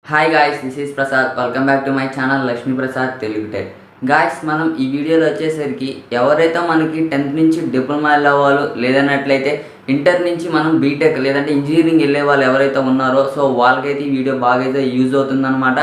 Hi guys, this is Prasad. Welcome back to my channel Lakshmi Prasad Telugu tech. Guys, మనం ఈ వీడియోలో వచ్చేసరికి ఎవరైతే మనకి 10th నుంచి డిప్లొమా వెళ్ళేవాళ్ళు, లేదన్నట్లయితే ఇంటర్ నుంచి మనం బీటెక్ లేదంటే ఇంజనీరింగ్ వెళ్ళే వాళ్ళు ఎవరైతే ఉన్నారో సో వాళ్ళకైతే ఈ వీడియో బాగా అయితే యూజ్ అవుతుందన్నమాట.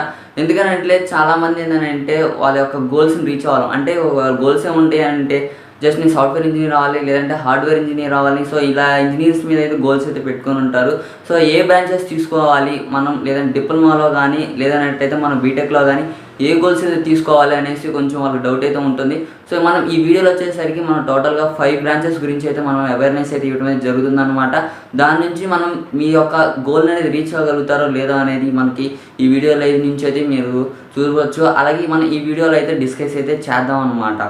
ఎందుకంటే చాలామంది ఏంటంటే వాళ్ళ యొక్క గోల్స్ని రీచ్ అవ్వాలి. అంటే వాళ్ళ గోల్స్ ఏముంటాయి అంటే జస్ట్ నేను సాఫ్ట్వేర్ ఇంజనీర్ అవ్వాలి, లేదంటే హార్డ్వేర్ ఇంజనీర్ అవ్వాలి. సో ఇలా ఇంజనీర్స్ మీద అయితే గోల్స్ అయితే పెట్టుకొని ఉంటారు. సో ఏ బ్రాంచెస్ తీసుకోవాలి మనం, లేదంటే డిప్లొమాలో కానీ లేదన్నట్టయితే మనం బీటెక్లో కానీ ఏ గోల్స్ అయితే తీసుకోవాలి అనేసి కొంచెం వాళ్ళకి డౌట్ అయితే ఉంటుంది. సో మనం ఈ వీడియోలో వచ్చేసరికి మనం టోటల్గా 5 బ్రాంచెస్ గురించి అయితే మనం అవేర్నెస్ అయితే ఇవ్వడం అయితే జరుగుతుందన్నమాట. దాని నుంచి మనం మీ యొక్క గోల్ అనేది రీచ్ అవ్వగలుగుతారో లేదో అనేది మనకి ఈ వీడియోలో నుంచి అయితే మీరు చూడవచ్చు. అలాగే మనం ఈ వీడియోలో అయితే డిస్కస్ అయితే చేద్దాం అనమాట.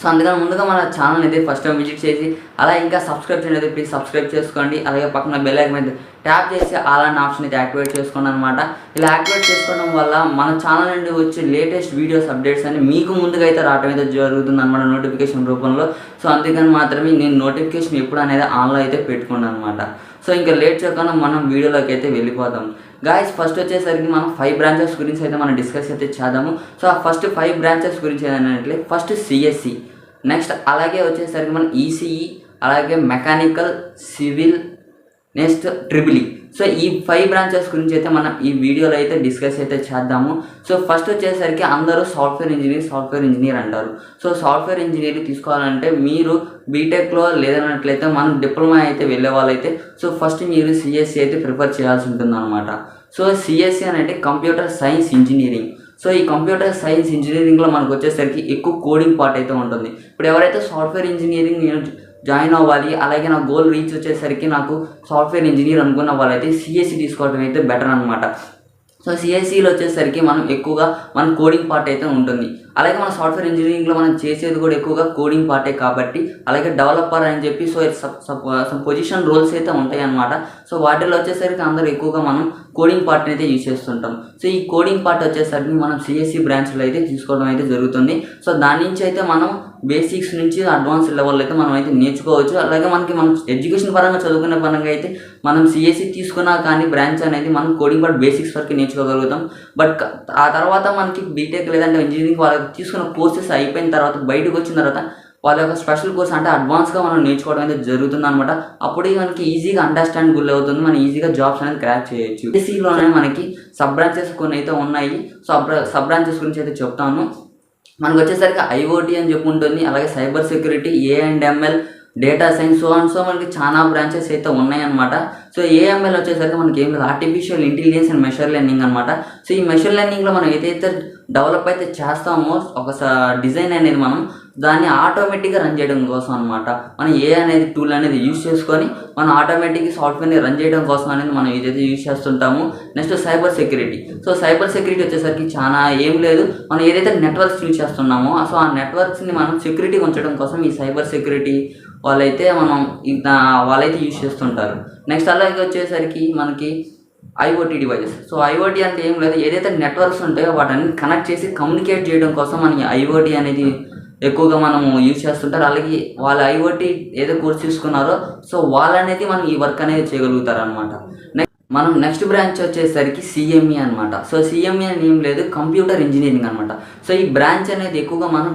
సో అందుకని ముందుగా మన ఛానల్ అయితే ఫస్ట్ టైం విజిట్ చేసి అలా ఇంకా సబ్స్క్రైబ్ చేయండి, ప్లీజ్ సబ్స్క్రైబ్ చేసుకోండి. అలాగే పక్కన బెల్ ఐకాన్ మీద ట్యాప్ చేసి అలాంటి ఆప్షన్ అయితే యాక్టివేట్ చేసుకోండి అనమాట. ఇలా యాక్టివేట్ చేసుకోవడం వల్ల మన ఛానల్ నుండి వచ్చే లేటెస్ట్ వీడియోస్ అప్డేట్స్ అని మీకు ముందుగా అయితే రావడం అయితే జరుగుతుంది అనమాట, నోటిఫికేషన్ రూపంలో. సో అందుకని మాత్రమే నేను నోటిఫికేషన్ ఎప్పుడు అనేది ఆన్లో అయితే పెట్టుకున్నాను అనమాట. సో ఇంకా లేట్ చేయకుండా మనం వీడియోలోకి అయితే వెళ్ళిపోదాం. గాయస్, ఫస్ట్ వచ్చేసరికి మనం 5 బ్రాంచెస్ గురించి అయితే మనం డిస్కస్ అయితే చేద్దాము. సో ఆ ఫస్ట్ 5 బ్రాంచెస్ గురించి ఏంటంటే ఫస్ట్ సిఎస్సి, నెక్స్ట్ అలాగే వచ్చేసరికి మనం ఈసీఈ, అలాగే mechanical, civil, next triple E. So ఈ 5 బ్రాంచెస్ గురించి అయితే మనం ఈ వీడియోలో అయితే డిస్కస్ అయితే చేద్దాము. సో ఫస్ట్ వచ్చేసరికి అందరూ సాఫ్ట్వేర్ ఇంజనీర్ అంటారు. సో సాఫ్ట్వేర్ ఇంజనీర్ తీసుకోవాలంటే మీరు బీటెక్లో లేదన్నట్లయితే మనం డిప్లొమా అయితే వెళ్ళే వాళ్ళైతే సో ఫస్ట్ మీరు సిఎస్సి అయితే ప్రిఫర్ చేయాల్సి ఉంటుంది అనమాట. సో సిఎస్సి అనేది కంప్యూటర్ సైన్స్ ఇంజనీరింగ్. సో ఈ కంప్యూటర్ సైన్స్ ఇంజనీరింగ్లో మనకు వచ్చేసరికి ఎక్కువ కోడింగ్ పార్ట్ అయితే ఉంటుంది. ఇప్పుడు ఎవరైతే సాఫ్ట్వేర్ ఇంజనీరింగ్ జాయిన్ అవ్వాలి, అలాగే నా గోల్ రీచ్ వచ్చేసరికి నాకు సాఫ్ట్వేర్ ఇంజనీర్ అనుకున్న వాళ్ళైతే సిఎస్సి తీసుకోవడం అయితే బెటర్ అనమాట. సో సిఎస్సిలో వచ్చేసరికి మనం ఎక్కువగా మన కోడింగ్ పార్ట్ అయితే ఉంటుంది. అలాగే మన సాఫ్ట్వేర్ ఇంజనీరింగ్లో మనం చేసేది కూడా ఎక్కువగా కోడింగ్ పార్టే కాబట్టి, అలాగే డెవలపర్ అని చెప్పి సో సమ్ పొజిషన్ రోల్స్ అయితే ఉంటాయి అన్నమాట. సో వాటిలో వచ్చేసరికి అందరూ ఎక్కువగా మనం కోడింగ్ పార్ట్ని అయితే యూజ్ చేస్తుంటాం. సో ఈ కోడింగ్ పార్ట్ వచ్చేసరికి మనం సిఎస్సి బ్రాంచ్లో అయితే తీసుకోవడం అయితే జరుగుతుంది. సో దాని నుంచి అయితే మనం బేసిక్స్ నుంచి అడ్వాన్స్ లెవెల్ అయితే మనం అయితే నేర్చుకోవచ్చు. అలాగే మనం ఎడ్యుకేషన్ పరంగా చదువుకునే పరంగా అయితే మనం సిఎస్సి తీసుకున్నా కానీ బ్రాంచ్ అనేది మనం కోడింగ్ పార్ట్ బేసిక్స్ వరకు నేర్చుకోగలుగుతాం. బట్ ఆ తర్వాత మనకి బీటెక్ లేదంటే ఇంజనీరింగ్ వాళ్ళకి తీసుకున్న కోర్సెస్ అయిపోయిన తర్వాత బయటకు వచ్చిన తర్వాత వాళ్ళ యొక్క స్పెషల్ కోర్స్ అంటే అడ్వాన్స్గా మనం నేర్చుకోవడం అయితే జరుగుతుంది అనమాట. అప్పుడు మనకి ఈజీగా అండర్స్టాండబుల్ అవుతుంది, మనం ఈజీగా జాబ్స్ అనేది క్రాక్ చేయొచ్చు. సిఎస్సిలోనే మనకి సబ్ బ్రాంచెస్ కొన్ని అయితే ఉన్నాయి. సో సబ్ బ్రాంచెస్ గురించి అయితే చెప్తాను. మనకు వచ్చేసరికి ఐఓటీ అని చెప్పి ఉంటుంది, అలాగే cyber security, AI and ML, data science, so మనకి చాలా బ్రాంచెస్ అయితే ఉన్నాయన్నమాట. సో ఏఎంఎల్ వచ్చేసరికి మనకి ఏం లేదు, artificial intelligence and measure learning అనమాట. సో ఈ మెషర్ లెర్నింగ్లో మనం ఏదైతే డెవలప్ అయితే చేస్తామో ఒక డిజైన్ అనేది మనం దాన్ని ఆటోమేటిక్గా రన్ చేయడం కోసం అనమాట. మనం ఏ అనేది టూల్ అనేది యూజ్ చేసుకొని మనం ఆటోమేటిక్గా సాఫ్ట్వేర్ని రన్ చేయడం కోసం అనేది మనం ఏదైతే యూజ్ చేస్తుంటాము. Next cyber security. So cyber security వచ్చేసరికి చాలా ఏం లేదు, మనం ఏదైతే నెట్వర్క్స్ యూజ్ చేస్తున్నామో సో ఆ నెట్వర్క్స్ని మనం సెక్యూరిటీ ఉంచడం కోసం ఈ సైబర్ సెక్యూరిటీ వాళ్ళైతే యూజ్ చేస్తుంటారు. నెక్స్ట్ అలాగే వచ్చేసరికి మనకి ఐఓటీ డివైజెస్. సో ఐఓటీ అంటే ఏం లేదు, ఏదైతే నెట్వర్క్స్ ఉంటాయో వాటిని కనెక్ట్ చేసి కమ్యూనికేట్ చేయడం కోసం మనకి ఐఓటీ అనేది ఎక్కువగా మనము యూజ్ చేస్తుంటారు. అలాగే వాళ్ళ ఐఓటీ ఏదో కోర్స్ తీసుకున్నారో సో వాళ్ళనేది మనం ఈ వర్క్ అనేది చేయగలుగుతారు అనమాట. మనం నెక్స్ట్ బ్రాంచ్ వచ్చేసరికి సిఎంఈ అనమాట. సో సిఎంఈ అని ఏం లేదు, కంప్యూటర్ ఇంజనీరింగ్ అనమాట. సో ఈ బ్రాంచ్ అనేది ఎక్కువగా మనం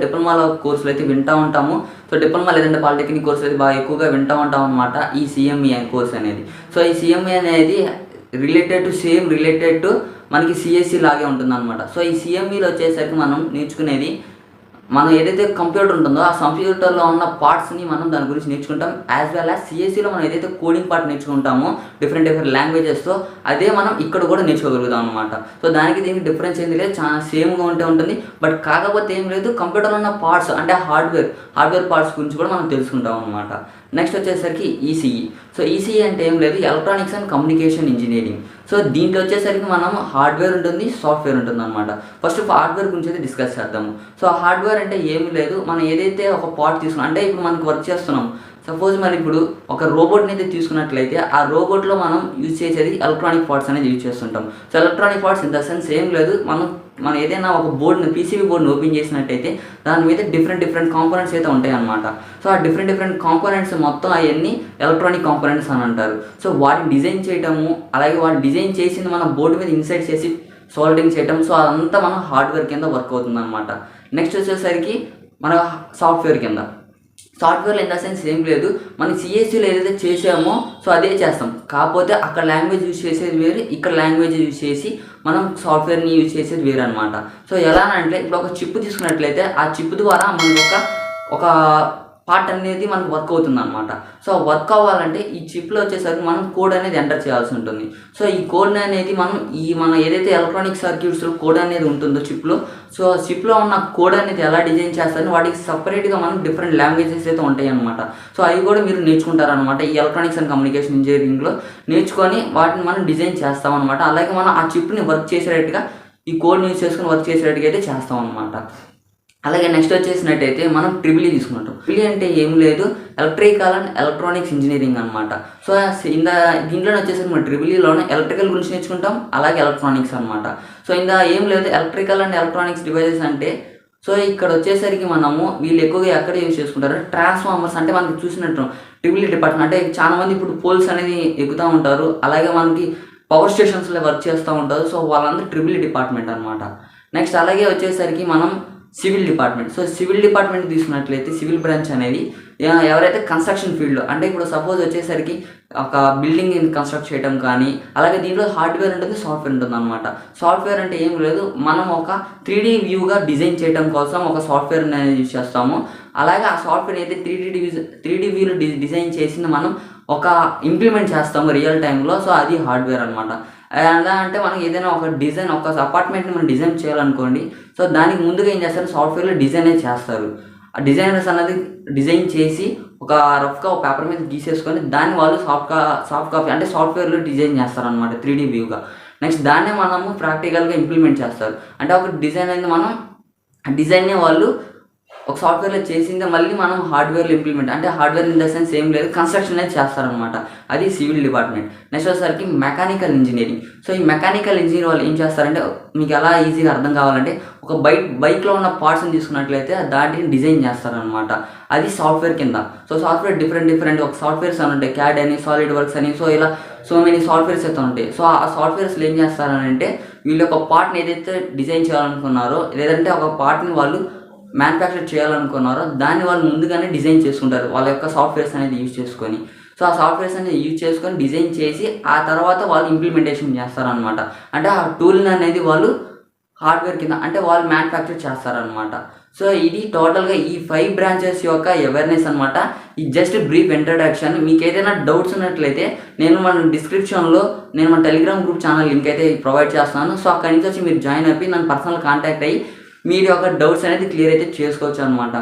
డిప్లొమాలో కోర్సులు అయితే వింటూ ఉంటాము. సో డిప్లొమా లేదంటే పాలిటెక్నిక్ కోర్సులు అయితే బాగా ఎక్కువగా వింటూ ఉంటాం అనమాట ఈ సిఎంఈ కోర్స్ అనేది. సో ఈ సిఎంఈ అనేది రిలేటెడ్ టు మనకి సిఎస్సి లాగే ఉంటుంది అనమాట. సో ఈ సిఎంఈలో వచ్చేసరికి మనం నేర్చుకునేది మనం ఏదైతే కంప్యూటర్ ఉంటుందో ఆ కంప్యూటర్లో ఉన్న పార్ట్స్ని మనం దాని గురించి నేర్చుకుంటాం. యాజ్ వెల్ యాజ్ సిఎస్సిలో మనం ఏదైతే కోడింగ్ పార్ట్ నేర్చుకుంటామో డిఫరెంట్ లాంగ్వేజెస్తో అదే మనం ఇక్కడ కూడా నేర్చుకోగలుగుతాం అనమాట. సో దానికి దీనికి డిఫరెన్స్ ఏంటి లేదు, చాలా సేమ్గా ఉంటుంది. బట్ కాకపోతే ఏం లేదు, కంప్యూటర్లో ఉన్న పార్ట్స్ అంటే హార్డ్వేర్ పార్ట్స్ గురించి కూడా మనం తెలుసుకుంటాం అనమాట. నెక్స్ట్ వచ్చేసరికి ఈసీఈ. సో ఈసీఈ అంటే ఏం లేదు, electronics and communication engineering. So దీంట్లో వచ్చేసరికి మనం హార్డ్వేర్ ఉంటుంది, సాఫ్ట్వేర్ ఉంటుంది అనమాట. ఫస్ట్ హార్డ్వేర్ గురించి అయితే డిస్కస్ చేద్దాము. సో హార్డ్వేర్ అంటే ఏమి లేదు, మనం ఏదైతే ఒక పార్ట్ తీసుకున్నాం అంటే ఇప్పుడు మనకు వర్క్ చేస్తున్నాం, సపోజ్ మరి ఇప్పుడు ఒక రోబోట్ని అయితే తీసుకున్నట్లయితే ఆ రోబోట్లో మనం యూజ్ చేసేది ఎలక్ట్రానిక్ పార్ట్స్ అనేది యూజ్ చేస్తుంటాం. So electronic parts in the sense ఏం లేదు, మనం మనం ఏదైనా ఒక బోర్డుని పీసీబీ బోర్డుని ఓపెన్ చేసినట్టయితే దాని మీద డిఫరెంట్ కాంపోనెంట్స్ అయితే ఉంటాయి అన్నమాట. సో ఆ డిఫరెంట్ కాంపోనెంట్స్ మొత్తం అవన్నీ ఎలక్ట్రానిక్ కాంపోనెంట్స్ అని అంటారు. సో వాటిని డిజైన్ చేయటము, అలాగే వాటిని డిజైన్ చేసింది మన బోర్డు మీద ఇన్సైడ్ చేసి సోల్డరింగ్ చేయటం, సో అదంతా మనం హార్డ్వేర్ కింద వర్క్ అవుతుంది అనమాట. నెక్స్ట్ వచ్చేసరికి మన సాఫ్ట్వేర్ కింద. సాఫ్ట్వేర్లో ఇన్ ద సెన్స్ ఏం లేదు, మనం సిఎస్సిలో ఏదైతే చేసామో సో అదే చేస్తాం. కాకపోతే అక్కడ లాంగ్వేజ్ యూజ్ చేసేది వేరు, ఇక్కడ లాంగ్వేజ్ యూజ్ చేసి మనం సాఫ్ట్వేర్ని యూజ్ చేసేది వేరు అనమాట. సో ఎలా అంటే ఇప్పుడు ఒక చిప్ తీసుకున్నట్లయితే ఆ చిప్ ద్వారా మనకు ఒక పార్ట్ అనేది మనకు వర్క్ అవుతుంది అనమాట. సో వర్క్ అవ్వాలంటే ఈ చిప్లో వచ్చేసరికి మనం కోడ్ అనేది ఎంటర్ చేయాల్సి ఉంటుంది. సో ఈ కోడ్ అనేది మనం ఏదైతే ఎలక్ట్రానిక్ సర్క్యూట్స్లో కోడ్ అనేది ఉంటుందో చిప్లో, సో చిప్లో ఉన్న కోడ్ అనేది ఎలా డిజైన్ చేస్తారని వాటికి సపరేట్గా మనం డిఫరెంట్ లాంగ్వేజెస్ అయితే ఉంటాయి అనమాట. సో అవి కూడా మీరు నేర్చుకుంటారనమాట ఈ ఎలక్ట్రానిక్స్ అండ్ కమ్యూనికేషన్ ఇంజనీరింగ్లో. నేర్చుకొని వాటిని మనం డిజైన్ చేస్తామన్నమాట. అలాగే మనం ఆ చిప్ని వర్క్ చేసేటట్టుగా ఈ కోడ్ని యూజ్ చేసుకుని వర్క్ చేసేటట్టుగా అయితే చేస్తాం అనమాట. అలాగే నెక్స్ట్ వచ్చేసినట్టయితే మనం ట్రిపుల్ ఈ తీసుకుంటాం. ట్రిపుల్ ఈ అంటే ఏం లేదు, ఎలక్ట్రికల్ అండ్ ఎలక్ట్రానిక్స్ ఇంజనీరింగ్ అనమాట. సో దీంట్లోనే వచ్చేసరికి మనం ట్రిపుల్ ఈలోనే ఎలక్ట్రికల్ గురించి నేర్చుకుంటాం, అలాగే ఎలక్ట్రానిక్స్ అనమాట. సో ఏం లేదు, ఎలక్ట్రికల్ అండ్ ఎలక్ట్రానిక్స్ డివైజెస్ అంటే సో ఇక్కడ వచ్చేసరికి వీళ్ళు ఎక్కువగా ఎక్కడ యూజ్ చేసుకుంటారు, ట్రాన్స్ఫార్మర్స్. అంటే మనకి చూసినట్టు ట్రిపుల్ ఈ డిపార్ట్మెంట్ అంటే చాలా మంది ఇప్పుడు పోల్స్ అనేది ఎక్కుతూ ఉంటారు, అలాగే మనకి పవర్ స్టేషన్స్లో వర్క్ చేస్తూ ఉంటారు. సో వాళ్ళందరూ ట్రిపుల్ ఈ డిపార్ట్మెంట్ అనమాట. నెక్స్ట్ అలాగే వచ్చేసరికి మనం civil department. So civil department తీసుకున్నట్లయితే సివిల్ బ్రాంచ్ అనేది ఎవరైతే కన్స్ట్రక్షన్ ఫీల్డ్లో, అంటే ఇప్పుడు సపోజ్ వచ్చేసరికి ఒక బిల్డింగ్ కన్స్ట్రక్ట్ చేయడం కానీ, అలాగే దీంట్లో హార్డ్వేర్ ఉంటుంది, సాఫ్ట్వేర్ ఉంటుంది అనమాట. సాఫ్ట్వేర్ అంటే ఏం లేదు, మనం ఒక 3D వ్యూగా డిజైన్ చేయడం కోసం ఒక సాఫ్ట్వేర్ అనేది యూజ్ చేస్తాము. అలాగే ఆ సాఫ్ట్వేర్ అయితే 3D వ్యూలో డిజైన్ చేసింది మనం ఒక ఇంప్లిమెంట్ చేస్తాము రియల్ టైంలో. సో అది హార్డ్వేర్ అనమాట. ఎలా అంటే మనం ఏదైనా ఒక డిజైన్, ఒక అపార్ట్మెంట్ని మనం డిజైన్ చేయాలనుకోండి, సో దానికి ముందుగా ఏం చేస్తారు, సాఫ్ట్వేర్లో డిజైనే చేస్తారు. ఆ డిజైనర్స్ అనేది డిజైన్ చేసి ఒక రఫ్గా ఒక పేపర్ మీద గీసేసుకొని దాన్ని వాళ్ళు సాఫ్ట్ కాపీ అంటే సాఫ్ట్వేర్లో డిజైన్ చేస్తారనమాట 3D వ్యూగా. నెక్స్ట్ దాన్నే మనము ప్రాక్టికల్గా ఇంప్లిమెంట్ చేస్తారు. అంటే ఒక డిజైన్ అనేది మనం డిజైన్నే వాళ్ళు ఒక సాఫ్ట్వేర్లో చేసిందే మళ్ళీ మనం హార్డ్వేర్లో ఇంప్లిమెంట్, అంటే హార్డ్వేర్ ఇన్ ద సెన్స్ ఏం లేదు, కన్స్ట్రక్షన్ అనేది చేస్తారనమాట. అది సివిల్ డిపార్ట్మెంట్. నెక్స్ట్ వచ్చేసరికి మెకానికల్ ఇంజనీరింగ్. సో ఈ మెకానికల్ ఇంజనీర్ వాళ్ళు ఏం చేస్తారంటే, మీకు ఎలా ఈజీగా అర్థం కావాలంటే, ఒక బైక్లో ఉన్న పార్ట్స్ని తీసుకున్నట్లయితే దాటిని డిజైన్ చేస్తారనమాట. అది సాఫ్ట్వేర్ కింద. సో సాఫ్ట్వేర్ డిఫరెంట్ ఒక సాఫ్ట్వేర్స్ అని ఉంటాయి, క్యాడ్ అని, సాలిడ్ వర్క్స్ అని, సో ఇలా సో మెనీ సాఫ్ట్వేర్స్ అయితే ఉంటాయి. సో ఆ సాఫ్ట్వేర్స్లో ఏం చేస్తారనంటే, వీళ్ళు ఒక పార్ట్ని ఏదైతే డిజైన్ చేయాలనుకున్నారో, లేదంటే ఒక పార్ట్ని వాళ్ళు మ్యానుఫ్యాక్చర్ చేయాలనుకున్నారో దాన్ని వాళ్ళు ముందుగానే డిజైన్ చేసుకుంటారు వాళ్ళ యొక్క సాఫ్ట్వేర్స్ అనేది యూజ్ చేసుకొని. సో ఆ సాఫ్ట్వేర్స్ అనేది యూజ్ చేసుకొని డిజైన్ చేసి ఆ తర్వాత వాళ్ళు ఇంప్లిమెంటేషన్ చేస్తారనమాట. అంటే ఆ టూల్ని అనేది వాళ్ళు హార్డ్వేర్ కింద అంటే వాళ్ళు మ్యానుఫ్యాక్చర్ చేస్తారనమాట. సో ఇది టోటల్గా ఈ 5 బ్రాంచెస్ యొక్క అవేర్నెస్ అనమాట. ఈ జస్ట్ బ్రీఫ్ ఇంట్రడక్షన్. మీకు ఏదైనా డౌట్స్ ఉన్నట్లయితే మన డిస్క్రిప్షన్లో మన టెలిగ్రామ్ గ్రూప్ ఛానల్ లింక్ అయితే ప్రొవైడ్ చేస్తున్నాను. సో అక్కడి నుంచి వచ్చి మీరు జాయిన్ అయిపోయి నన్ను పర్సనల్ కాంటాక్ట్ అయ్యి మీరు యొక్క డౌట్స్ అనేది క్లియర్ అయితే చేసుకోవచ్చు అనమాట.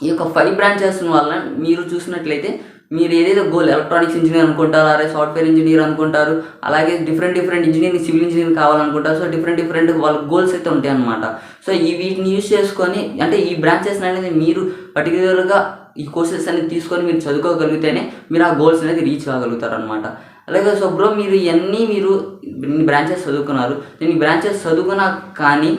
ఈ యొక్క 5 బ్రాంచెస్ వల్ల మీరు చూసినట్లయితే మీరు ఏదైతే గోల్ ఎలక్ట్రానిక్స్ ఇంజనీర్ అనుకుంటారు, అలాగే సాఫ్ట్వేర్ ఇంజనీర్ అనుకుంటారు, అలాగే డిఫరెంట్ ఇంజనీరింగ్ సివిల్ ఇంజనీరింగ్ కావాలనుకుంటారు. సో డిఫరెంట్ వాళ్ళ గోల్స్ అయితే ఉంటాయి అనమాట. సో వీటిని యూజ్ చేసుకొని అంటే ఈ బ్రాంచెస్ అనేది మీరు పర్టికులర్గా ఈ కోర్సెస్ అనేది తీసుకొని మీరు చదువుకోగలిగితేనే మీరు ఆ గోల్స్ అనేది రీచ్ కాగలుగుతారు అనమాట. అలాగే సో బ్రో మీరు ఇన్ని బ్రాంచెస్ చదువుకున్నారు, నేను ఈ బ్రాంచెస్ చదువుకున్నా కానీ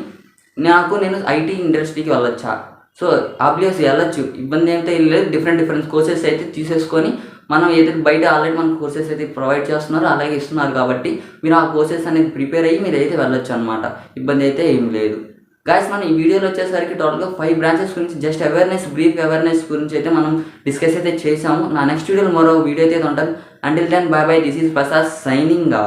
నేను ఐటీ ఇండస్ట్రీకి వెళ్ళొచ్చా? సో ఆబ్వియస్ వెళ్ళొచ్చు, ఇబ్బంది అయితే లేదు. డిఫరెంట్ కోర్సెస్ అయితే తీసేసుకొని మనం ఏదైతే బయట ఆల్రెడీ మనకు కోర్సెస్ అయితే ప్రొవైడ్ చేస్తున్నారు, అలాగే ఇస్తున్నారు కాబట్టి మీరు ఆ కోర్సెస్ అనేది ప్రిపేర్ అయ్యి మీరు అయితే వెళ్ళొచ్చు అనమాట. ఇబ్బంది అయితే ఏం లేదు. గాయస్ మనం ఈ వీడియోలో వచ్చేసరికి టోటల్గా 5 బ్రాంచెస్ గురించి జస్ట్ బ్రీఫ్ అవేర్నెస్ గురించి అయితే మనం డిస్కస్ అయితే చేసాము. నా నెక్స్ట్ వీడియోలో మరో వీడియో అయితే ఉంటాను. Until then bye bye, this is Prasad signing of.